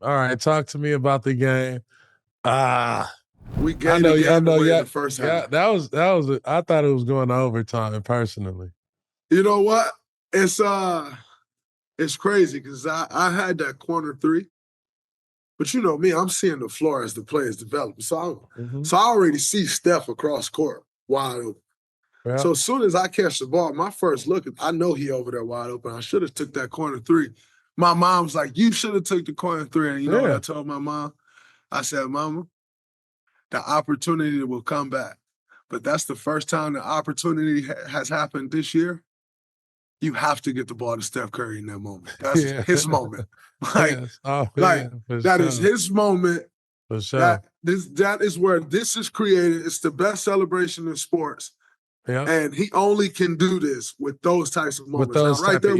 All right, talk to me about the game. Ah, We I gave the know, I game know, away in yeah, the first yeah. half. I thought it was going to overtime personally. You know what? It's it's crazy because I had that corner three, but you know me, I'm seeing the floor as the players develop. Hmm. So I already see Steph across court wide open. Yeah, So as soon as I catch the ball, my first look, I know he over there wide open. I should have took that corner three. My mom's like, you should have took the corner three. And you know what I yeah, told my mom? I said, Mama, the opportunity will come back. But that's the first time the opportunity has happened this year. You have to get the ball to Steph Curry in that moment. That's yeah, his moment. Like, yes. Oh, like yeah, for that is sure, his moment. for sure. That is where this is created. It's the best celebration in sports. Yeah, And he only can do this with those types of with moments. Now, those right type of there,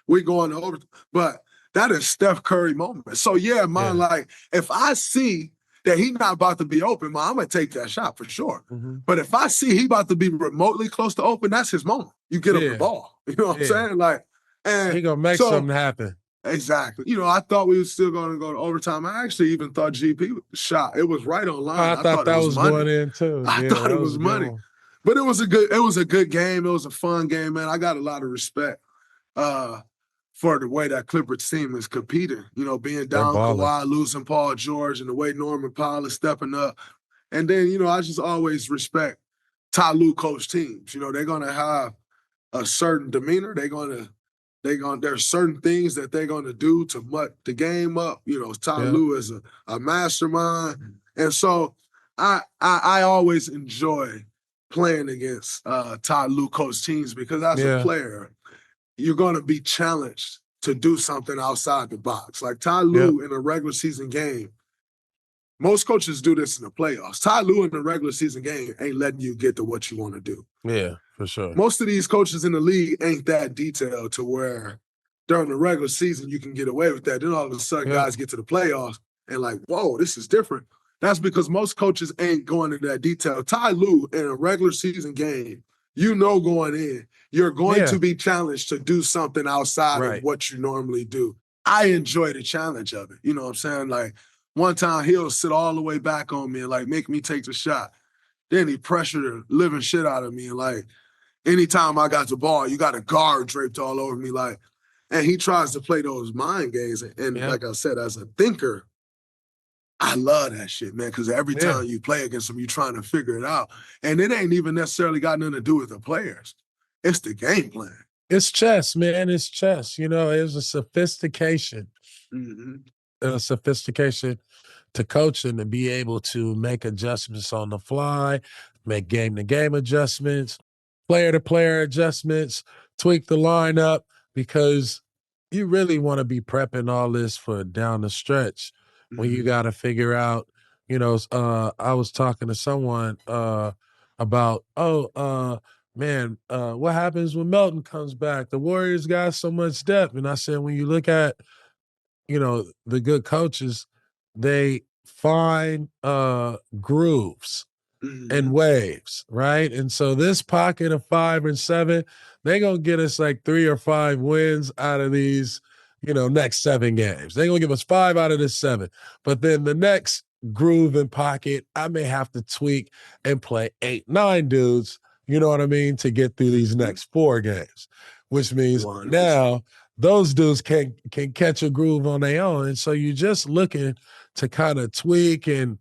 we're going to over, but that is Steph Curry moment. So yeah, man, yeah. like if I see that he's not about to be open, man, I'm gonna take that shot for sure. Hmm. But if I see he about to be remotely close to open, that's his moment. You get him the Yeah, ball. You know what I'm yeah. saying? Like, and He gonna make so something happen. exactly. You know, I thought we were still going to go to overtime. I actually even thought GP shot. It was right on line. I I thought thought it that was was money. going in too. I Yeah, thought that it was was a good money. one. But it was a good game. It was a fun game, man. I got a lot of respect uh, for the way that Clippers team is competing. You know, being They're down balling. Kawhi, losing Paul George, and the way Norman Powell is stepping up. And then, you know, I just always respect Ty Lue coach teams. You know, they're gonna have a certain demeanor. There's certain things that they're gonna do to muck the game up. You know, Ty Yeah, Lue is a mastermind. And so I always enjoy playing against Ty Lue coach teams because as a yeah, player, you're gonna be challenged to do something outside the box. Like Ty yeah, Lue in a regular season game, most coaches do this in the playoffs. Ty Lue in the regular season game ain't letting you get to what you want to do. yeah, for sure. Most of these coaches in the league ain't that detailed to where during the regular season you can get away with that. Then all of a sudden Yeah, guys get to the playoffs and like, whoa, this is different. That's because most coaches ain't going into that detail. Ty Lue in a regular season game, you know going in, you're going yeah, to be challenged to do something outside of right. what you normally do. I enjoy the challenge of it. You know what I'm saying? Like one time he'll sit all the way back on me and like make me take the shot. Then he pressured the living shit out of me and like anytime I got the ball, you got a guard draped all over me. Like, and he tries to play those mind games. And Yeah, like I said, as a thinker, I love that shit, man. Because every yeah. time you play against him, you're trying to figure it out. And it ain't even necessarily got nothing to do with the players. It's the game plan. It's chess, man. It's chess. You know, it's Mm-hmm. a sophistication to coaching to be able to make adjustments on the fly, make game to game adjustments, player to player adjustments, tweak the lineup because you really want to be prepping all this for down the stretch when you Mm-hmm. got to figure out, I was talking to someone about, man, what happens when Melton comes back? The Warriors got so much depth. And I said, when you look at, the good coaches, they find grooves and Mm-hmm. waves, right? And so this pocket of 5 and 7, they're gonna get us like 3 or 5 wins out of these, next 7 games. They're gonna give us 5 out of the 7. But then the next groove and pocket, I may have to tweak and play 8, 9 dudes, you know what I mean, to get through these Mm-hmm. next 4 games, which means 100%. now those dudes can catch a groove on their own. And so you're just looking to kind of tweak and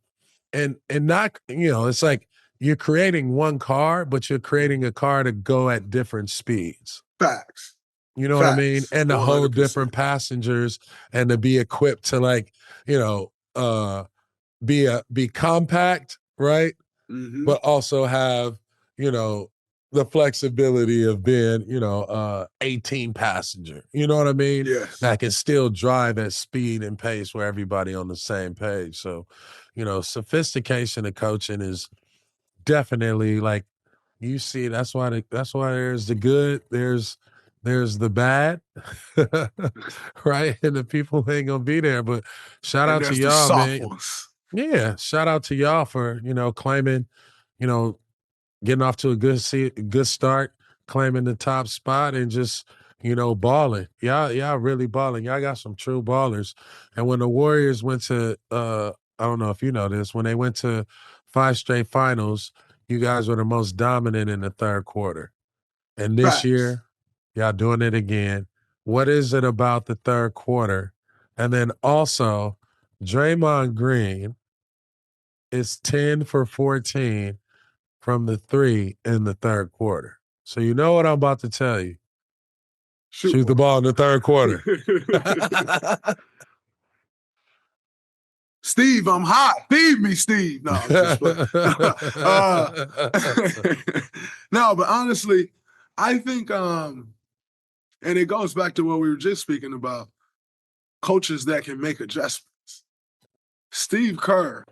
not, it's like you're creating one car, but you're creating a car to go at different speeds. Facts. You know what I mean? Facts. And to hold different 100%. passengers and to be equipped to like, be compact, right? Mm-hmm. But also have, you know, the flexibility of being, 18 passenger. You know what I mean? Yes. That can still drive at speed and pace where everybody on the same page. So, sophistication of coaching is definitely like you see. That's why there's the good, there's the bad, right? And the people who ain't gonna be there. But shout And out to there's the y'all, soft man. ones. Yeah, shout out to y'all for claiming, you know, getting off to a good start, claiming the top spot, and just balling. Y'all really balling. Y'all got some true ballers. And when the Warriors went to I don't know if you know this, when they went to 5 straight finals, you guys were the most dominant in the third quarter. And this Facts. year, y'all doing it again. What is it about the third quarter? And then also, Draymond Green is 10 for 14 from the three in the third quarter. So you know what I'm about to tell you. Shoot Shoot the one. ball in the third quarter. Steve, I'm hot. Feed me, Steve. No, I'm just playing. uh, no, but honestly, I think, and it goes back to what we were just speaking about, coaches that can make adjustments. Steve Kerr,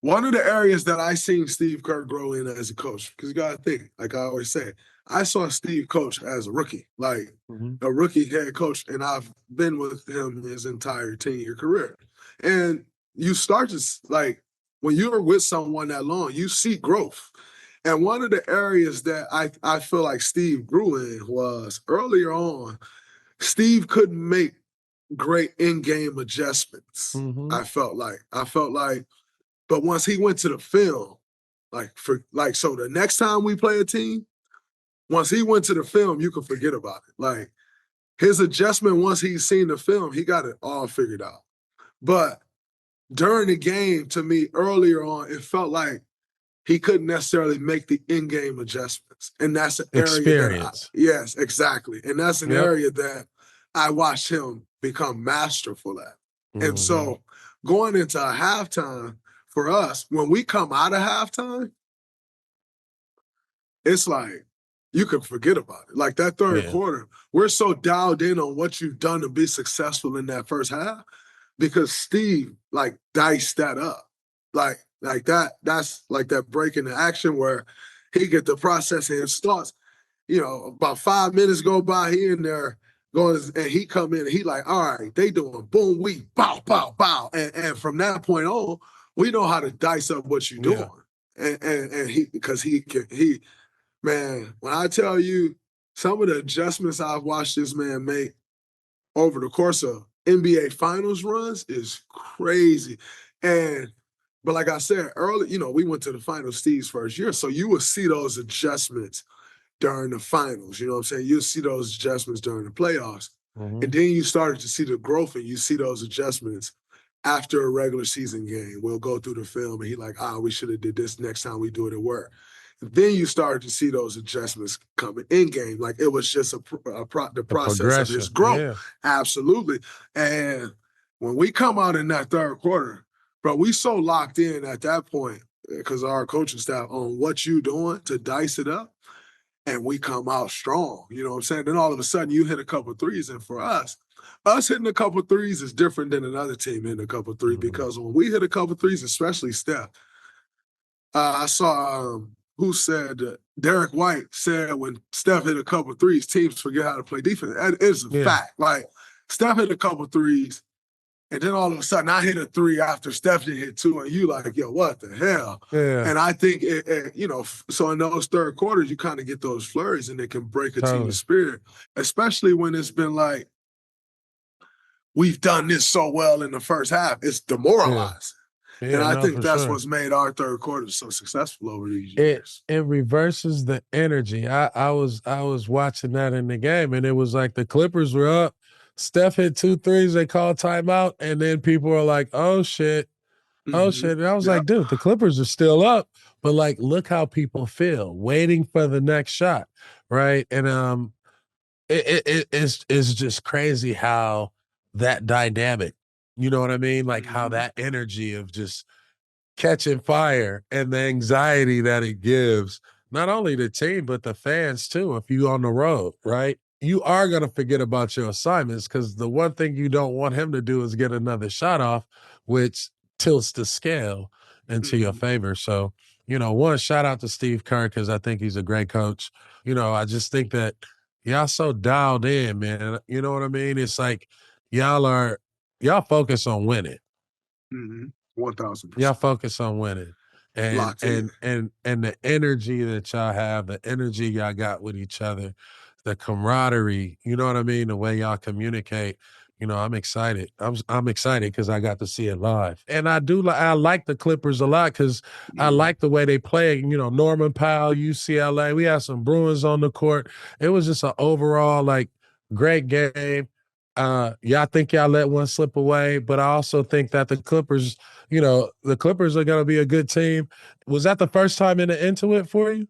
one of the areas that I seen Steve Kerr grow in as a coach, because you got to think, like I always say, I saw Steve coach as a rookie, like a rookie head coach, and I've been with him his entire 10-year career. And you start to, like, when you're with someone that long, you see growth. And one of the areas that I feel like Steve grew in was earlier on, Steve couldn't make great in-game adjustments. Mhm. I felt like, but once he went to the film, so the next time we play a team, once he went to the film, you can forget about it. Like his adjustment, once he's seen the film, he got it all figured out. But during the game, to me, earlier on, it felt like he couldn't necessarily make the in-game adjustments. And that's an area Experience. yes, exactly. And that's an Yep. area that I watched him become masterful at. And Mhm. so going into a halftime for us, when we come out of halftime, it's like you can forget about it. Like that third Yeah. quarter, we're so dialed in on what you've done to be successful in that first half because Steve like diced that up. Like that's like that break in the action where he get the processing and starts, about 5 minutes go by, he in there going and he come in and he like, all right, they doing boom, we bow, bow, bow. And from that point on, we know how to dice up what you're Yeah. doing. And he because he man, when I tell you some of the adjustments I've watched this man make over the course of NBA finals runs is crazy. But like I said earlier, we went to the finals Steve's first year. So you will see those adjustments during the finals. You know what I'm saying? You'll see those adjustments during the playoffs. And Mhm. then you started to see the growth and you see those adjustments after a regular season game. We'll go through the film and he like, we should have did this next time we do it at work. Then you started to see those adjustments coming in game. Like it was just the The process of his progression. growth. Yeah. Absolutely. And when we come out in that third quarter, bro, we so locked in at that point because our coaching staff on what you doing to dice it up, and we come out strong. You know what I'm saying? Then all of a sudden you hit a couple threes, and for us hitting a couple threes is different than another team hitting a couple threes Mhm. because when we hit a couple threes, especially Steph, I saw who said Derek White said when Steph hit a couple threes, teams forget how to play defense. That is a Yeah. fact. Like Steph hit a couple threes, and then all of a sudden I hit a three after Steph did hit two, and you like, yo, what the hell? Yeah. And I think so in those third quarters, you kind of get those flurries, and it can break a team's Totally. spirit, especially when it's been like we've done this so well in the first half. It's Yeah. demoralizing. And Yeah, I no, think for that's sure. what's made our third quarter so successful over these It years. it reverses the energy. I was watching that in the game, and it was like the Clippers were up. Steph hit 2 threes, they called timeout, and then people were like, "Oh shit, oh Mm-hmm. shit." And I was Yep. like, dude, the Clippers are still up, but like, look how people feel waiting for the next shot, right? And it's just crazy how that dynamic, you know what I mean? Like how Mm-hmm. that energy of just catching fire and the anxiety that it gives not only the team but the fans too. If you on the road, right, you are going to forget about your assignments because the one thing you don't want him to do is get another shot off, which tilts the scale into your Mm-hmm. favor. So, one, shout out to Steve Kerr because I think he's a great coach. I just think that y'all so dialed in, man. You know what I mean? It's like y'all focus on winning. Mm-hmm. Y'all 1000%. focus on winning. And Locked in. and and and the energy that y'all have, the energy y'all got with each other, the camaraderie, you know what I mean? The way y'all communicate. I'm excited. I'm excited because I got to see it live, and I like the Clippers a lot because I like the way they play. Norman Powell, UCLA. We had some Bruins on the court. It was just an overall like great game. Y'all think y'all let one slip away, but I also think that the Clippers are going to be a good team. Was that the first time in the Intuit for you?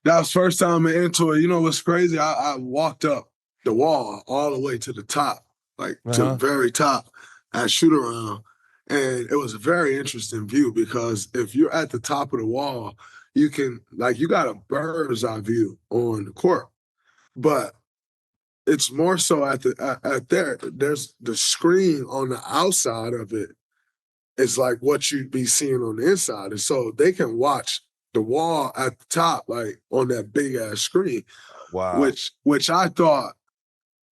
That was first time into it. You know what's crazy? I walked up the wall all the way to the top, like to the Uh-huh. very top at shoot around. And it was a very interesting view because if you're at the top of the wall, you got a bird's eye view on the court. But it's more so at there. There's the screen on the outside of it is like what you'd be seeing on the inside. And so they can watch the wall at the top, like on that big ass screen, Wow. which I thought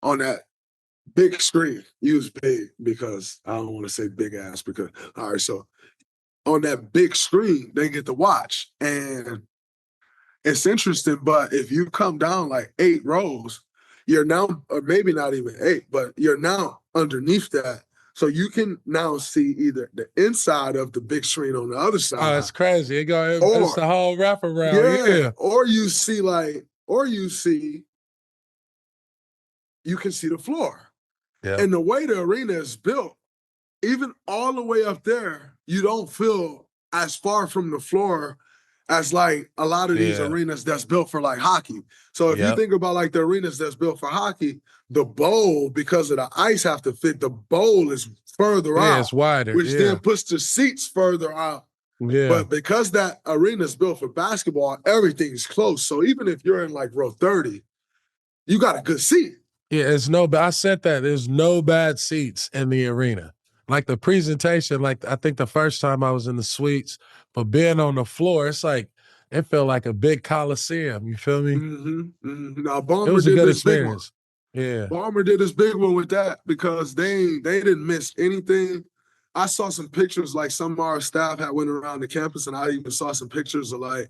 on that big screen, use big because I don't want to say big ass because all right, so on that big screen, they get to watch. And it's interesting, but if you come down like 8 rows, you're now, or maybe not even 8, but you're now underneath that. So you can now see either the inside of the big screen on the other Oh, side, it's crazy. It's or the whole wraparound. yeah, Yeah. you can see the floor. Yeah. And the way the arena is built, even all the way up there, you don't feel as far from the floor as like a lot of these Yeah. arenas that's built for like hockey. So if you Yep. think about like the arenas that's built for hockey, the bowl, because of the ice have to fit, the bowl is further Yeah, out, it's wider. which then Yeah. puts the seats further out. Yeah. But because that arena is built for basketball, everything's close. So even if you're in like row 30, you got a good seat. Yeah, I said that there's no bad seats in the arena. Like the presentation, like I think the first time I was in the suites, but being on the floor, it's like it felt like a big coliseum. You feel me? Now It Balmer was a did good this big one. experience. Yeah. Balmer did this big one with that because they didn't miss anything. I saw some pictures like some of our staff had went around the campus, and I even saw some pictures of like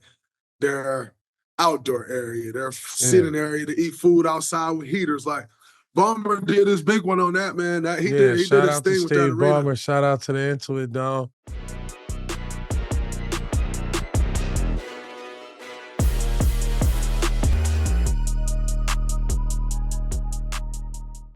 their outdoor area, their Yeah. sitting area to eat food outside with heaters. Like Balmer did his big one on that, man. That he Yeah. did Shout his out to thing with that Steve arena. Ballmer. Shout out to the Intuit Dome.